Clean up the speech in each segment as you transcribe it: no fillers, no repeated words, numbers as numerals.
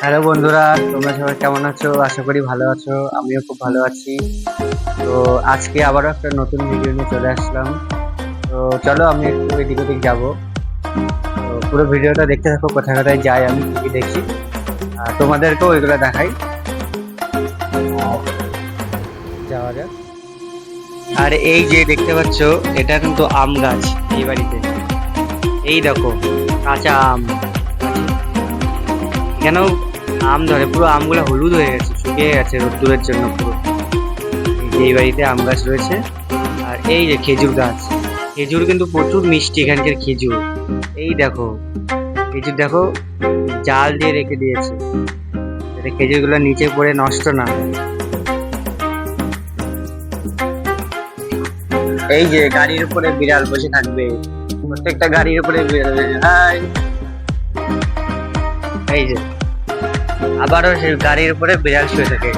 Hello বন্ধুরা, তোমরা সবাই কেমন আছো? আশা করি ভালো আছো। আমিও খুব ভালো আছি। তো আজকে আবারও একটা নতুন ভিডিও নিয়ে চলে আসলাম। তো চলো আমি একটু এদিক ওদিক যাবো। তো পুরো ভিডিওটা দেখতে থাকো, কোথায় কোথায় যাই, আমি কি কি দেখি, আর তোমাদেরকেও এগুলো দেখাই। যাওয়া যাক। আর এই যে দেখতে পাচ্ছ, এটা কিন্তু আম গাছ এই বাড়িতে। এই দেখো, কাঁচা আম। এখানেও আম ধরে, পুরো আমগুলো হলুদ হয়ে গেছে, শুকিয়ে গেছে রোদ্দুরের জন্য পুরো। এই বাড়িতে আম গাছ রয়েছে। আর এই যে খেজুর গাছ, খেজুর কিন্তু প্রচুর মিষ্টি এখানকার খেজুর। এই দেখো খেজুর, দেখো জাল দিয়ে রেখে দিয়েছে যাতে খেজুরগুলো নিচে পড়ে নষ্ট না হয়। এই যে গাড়ির উপরে বিড়াল বসে থাকবে, প্রত্যেকটা গাড়ির উপরে বিড়াল বসে। হাই, এই যে আবারও সেই গাড়ির উপরে বিড়াল শুয়ে থাকে,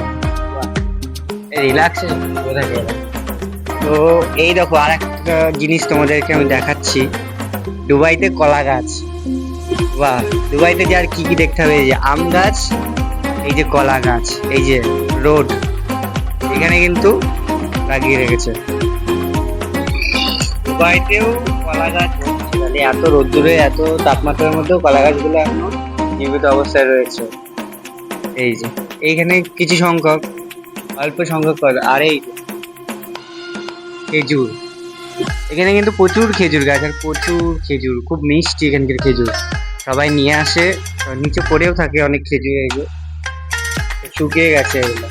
রিল্যাক্সে শুয়ে থাকে এরা। তো এই দেখো আর একটা জিনিস তোমাদেরকে আমি দেখাচ্ছি। দুবাইতে কলা গাছ। বাহ, দুবাইতে যে আর কি কি দেখতে হবে, এই যে আম গাছ, এই যে কলা গাছ, এই যে রোড এখানে কিন্তু লাগিয়ে রেখেছে। দুবাইতেও কলা গাছ হচ্ছে, মানে এত রোদ্দুরে এত তাপমাত্রার মধ্যেও কলা গাছগুলো এখনো জীবিত অবস্থায় রয়েছে। এই যে এইখানে কিছু সংখ্যক, অল্প সংখ্যক কলা। আর এই যে খেজুর, এখানে কিন্তু প্রচুর খেজুর গাছ, আর প্রচুর খেজুর, খুব মিষ্টি এখানকার খেজুর। সবাই নিয়ে আসে, নিচে পড়েও থাকে অনেক খেজুর। এই যে শুকিয়ে গেছে এগুলো।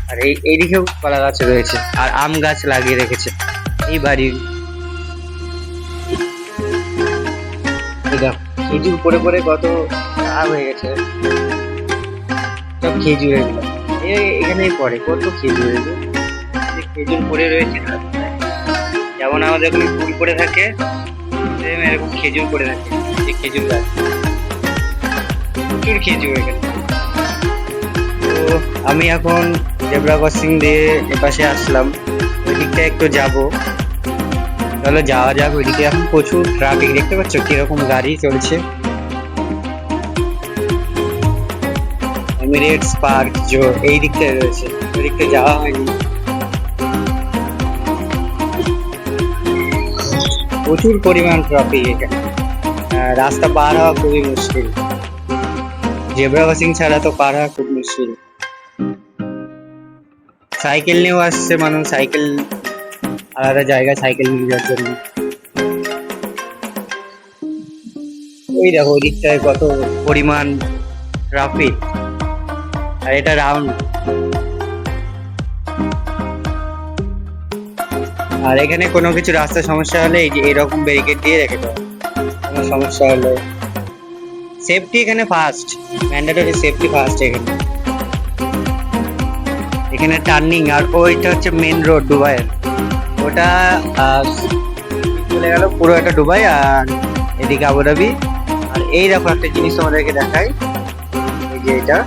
আর এইদিকেও কলা গাছ রয়েছে, আর আম গাছ লাগিয়ে রেখেছে এই বাড়ির। এই দেখো খেজুর পড়ে পড়ে কত লাভ হয়ে গেছে, সব খেজুর এগুলো। এখানেই পড়ে কত খেজুর, এগুলো খেজুর পড়ে রয়েছে না, যেমন আমাদের এখানে ফুল পড়ে থাকে, এরকম খেজুর পড়ে থাকে। যে খেজুর গাছ, প্রচুর খেজুর এখানে। তো আমি এখন জেব্রা ক্রসিং দিয়ে এপাশে আসলাম, ওই দিকটা একটু যাবো। তাহলে যাওয়া যাক ওইদিকে। এখন প্রচুর ট্রাফিক, দেখতে পাচ্ছ কিরকম গাড়ি চলছে। এমিরেটস পার্ক এই দিকটায় রয়েছে, ওই দিকটা যাওয়া হয়নি। প্রচুর পরিমাণ ট্রাফিক এখানে, রাস্তা পার হওয়া খুবই মুশকিল। জেব্রা ক্রসিং ছাড়া তো পার হওয়া খুব মুশকিল। সাইকেল নিয়েও আসছে মানুষ, সাইকেল আলাদা জায়গায় সাইকেল নিয়ে যাওয়ার জন্য। ওই দেখো ওই দিকটায় কত পরিমাণ ট্রাফিক, আর এটা রাউন্ড। আর এখানে কোনো কিছু রাস্তার সমস্যা হলে এই যে এরকম ব্যারিকেড দিয়ে রেখে দেওয়া, কোনো সমস্যা হলে। সেফটি এখানে ফার্স্ট, ম্যান্ডেটরি সেফটি ফার্স্ট এখানে। এখানে টার্নিং, আর ওইটা হচ্ছে মেন রোড দুবাইয়ের। ওটা চলে গেল পুরো একটা দুবাই, আর এদিকে আবুধাবি। আর এই দেখো একটা জিনিস তোমাদেরকে দেখাই, এই যে এটা,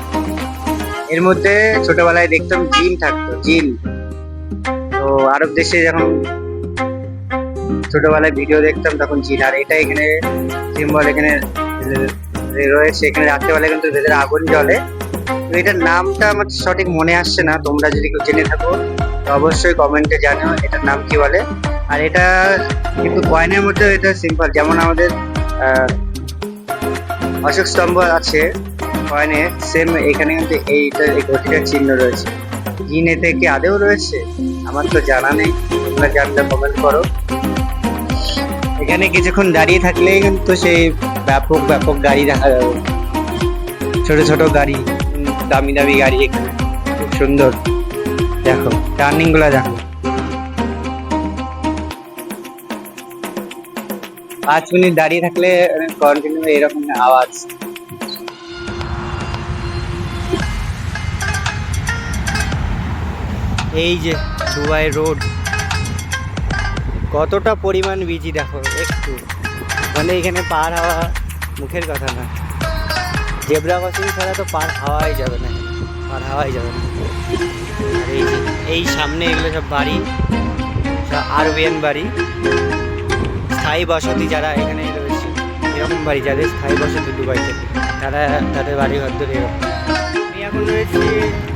এর মধ্যে ছোটবেলায় দেখতাম জিন থাকতো, জিন। তো আরব দেশে যখন ছোটবেলায় ভিডিও দেখতাম তখন জিন। আর এটা এখানে সিম্বল এখানে রয়েছে। এখানে রাত্রেবেলা কিন্তু ভেতরে আগুন জ্বলে। তো এটার নামটা আমার সঠিক মনে আসছে না, তোমরা যদি কেউ জেনে থাকো তো অবশ্যই কমেন্টে জানাও এটার নাম কি বলে। আর এটা কিন্তু কয়েনের মধ্যে এটা সিম্পল, যেমন আমাদের অশোক স্তম্ভ আছে কয়েনে, সেম এখানে কিন্তু এইটা এই ঘটিটার চিহ্ন রয়েছে। জিন এতে কি আদেও রয়েছে আমার তো জানা নেই, তোমরা জানলে কমেন্ট করো। এখানে কিছুক্ষণ দাঁড়িয়ে থাকলেই কিন্তু সেই ব্যাপক ব্যাপক গাড়ি দেখা যাবে, ছোট ছোট গাড়ি, দামি দামি গাড়ি। এখানে খুব সুন্দর, দেখো টার্নিং গুলা দেখো। 5 মিনিট দাঁড়িয়ে থাকলে কন্টিনিউ এরকম আওয়াজ। এই যে দুবাই রোড কতটা পরিমাণ বিজি দেখো একটু, মানে এখানে পার হওয়া মুখের কথা না। জেব্রা ক্রসিং ছাড়া তো পার হওয়াই যাবে না, পার হওয়াই যাবে না। আর এই যে এই সামনে এগুলো সব বাড়ি, সব আরবিয়ান বাড়ি, স্থায়ী বসতি যারা এখানে রয়েছে, এরকম বাড়ি যাদের স্থায়ী বসতি দুবাইতে। তারা তাদের বাড়ি ঘর ধরে এরকম। আমি এখন রয়েছি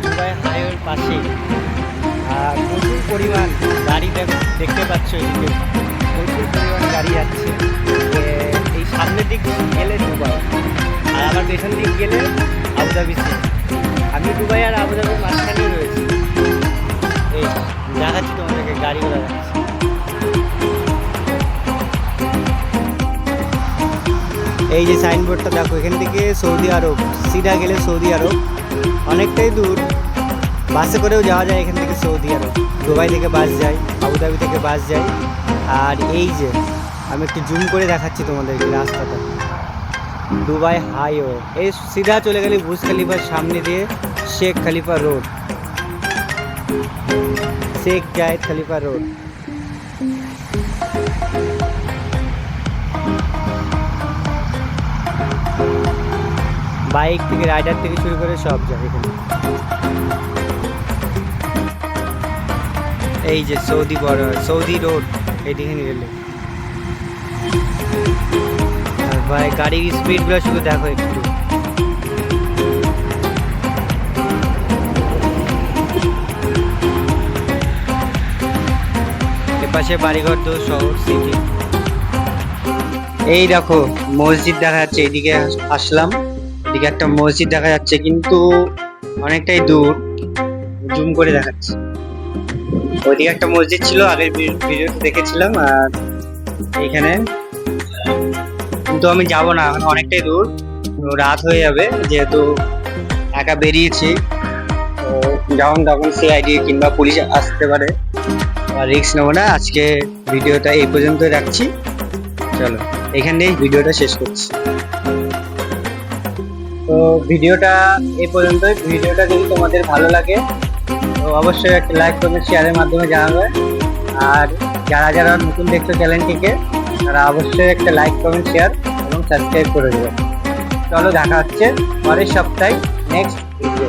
দুবাই হাইওয়ের পাশেই, আর প্রচুর পরিমাণ গাড়ি দেখতে পাচ্ছ, এদিকে প্রচুর পরিমাণ গাড়ি যাচ্ছে। এই সামনের দিক গেলে দুবাই, আর আমার পেছন দিক গেলে আবুধাবি। আমি দুবাই আর আবুধাবির মাঝখানে রয়েছি। এই দেখাচ্ছি তোমাদেরকে গাড়িগুলো যাচ্ছে। এই যে সাইনবোর্ডটা দেখো, এখান থেকে সৌদি আরব, সিধা গেলে সৌদি আরব, অনেকটাই দূর। বাসে করেও যাওয়া যায় এখান থেকে সৌদি আরব। দুবাই থেকে বাস যায়, আবুধাবি থেকে বাস যায়। আর এই যে আমি একটু জুম করে দেখাচ্ছি তোমাদেরকে রাস্তাটা, দুবাই হাইওয়ে। এই সিধা চলে গেলে বুর্জ খলিফার সামনে দিয়ে শেখ খলিফা রোড, শেখ জায়েদ খলিফা রোড। বাইক থেকে, রাইডার থেকে শুরু করে সব যায় এখানে। এই যে সৌদি বর্ডার, সৌদি রোড, এইদিকে নিয়ে গেলে। আর ভাই গাড়ির স্পিডগুলো শুধু দেখো একটু। এপাশে বাড়িঘর তো শহর, সিটি। এই দেখো মসজিদ দেখা যাচ্ছে, এইদিকে আসলাম, এদিকে একটা মসজিদ দেখা যাচ্ছে কিন্তু অনেকটাই দূর, জুম করে দেখাচ্ছি। ওইদিকে একটা মসজিদ ছিল, আগের ভিডিওতে দেখেছিলাম। আর এইখানে কিন্তু আমি যাব না, এখন অনেকটাই দূর, রাত হয়ে যাবে, যেহেতু একা বেরিয়েছি। তো যখন তখন সিআইডি কিংবা পুলিশ আসতে পারে, আর রিস্ক নেবো না। আজকে ভিডিওটা এই পর্যন্ত রাখছি, চলো এখানেই ভিডিওটা শেষ করছি। তো ভিডিওটা এই পর্যন্তই। ভিডিওটা যদি তোমাদের ভালো লাগে তো অবশ্যই একটা লাইক করবে, শেয়ারের মাধ্যমে জানাবে। আর যারা যারা নতুন দেখছো চ্যানেলটিকে, তারা অবশ্যই একটা লাইক, কমেন্ট, শেয়ার এবং সাবস্ক্রাইব করে দেবে। চলো দেখা হচ্ছে পরের সপ্তাহে নেক্সট ভিডিও।